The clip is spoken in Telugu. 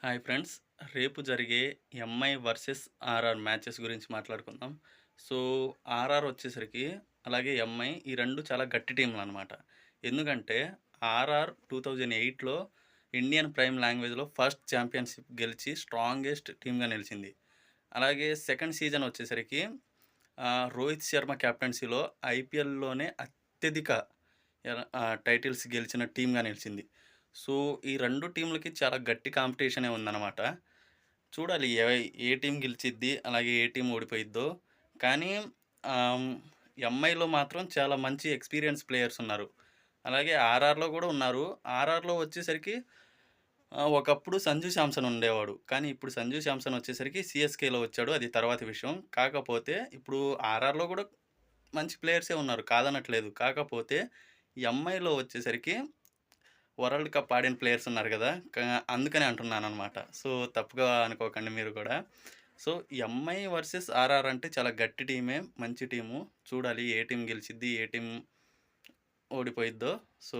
Hi friends. రేపు జరిగే ఎంఐ వర్సెస్ ఆర్ఆర్ మ్యాచెస్ గురించి మాట్లాడుకుందాం. సో, ఆర్ఆర్ వచ్చేసరికి అలాగే ఎంఐ ఈ 2 చాలా గట్టి టీమ్‌లనమాట. ఎందుకంటే ఆర్ఆర్ 2008లో ఇండియన్ ప్రైమ్ లాంగ్వేజ్‌లో ఫస్ట్ ఛాంపియన్‌షిప్ గెలిచి స్ట్రాంగెస్ట్ టీమ్‌గా నిలిచింది. అలాగే సెకండ్ సీజన్ వచ్చేసరికి రోహిత్ శర్మ కెప్టెన్సీలో ఐపీఎల్‌లోనే అత్యధిక టైటిల్స్ గెలిచిన టీమ్‌గా నిలిచింది. సో, ఈ 2 టీమ్‌లకి చాలా గట్టి కాంపిటీషనే ఉందనమాట. చూడాలి ఏ టీమ్ గెలిచిద్ది, అలాగే ఏ టీమ్ ఓడిపోయిద్దో. కానీ ఆహ్, ఎంఐలో మాత్రం చాలా మంచి ఎక్స్‌పీరియన్స్ ప్లేయర్స్ ఉన్నారు. అలాగే ఆర్ఆర్‌లో గూడా ఉన్నారు. ఆర్ఆర్‌లో వచ్చేసరికి ఒకప్పుడు సంజు శాంసన్ ఉండేవాడు. కానీ ఇప్పుడు సంజు శాంసన్ వచ్చేసరికి సీఎస్‌కేలో వచ్చాడు. అది తర్వాతి విషయం. కాకపోతే ఇప్పుడు ఆర్ఆర్‌లో గూడా మంచి ప్లేయర్సే ఉన్నారు. కాదనట్లేదు. కాకపోతే ఎంఐలో వచ్చేసరికి వరల్డ్ కప్ ఆడిన ప్లేయర్స్ ఉన్నారు గదా! అందుకనే అంటున్నాననమాట. సో, తప్పుగా అనుకోకండి మీరు గూడా. సో, ఎంఐ వర్సెస్ ఆర్ఆర్ అంటే చాలా గట్టి టీమే. మంచి టీము. చూడాలి ఏ టీమ్ గెలిచిద్ది, ఏ టీమ్ ఓడిపోయిద్దో. సో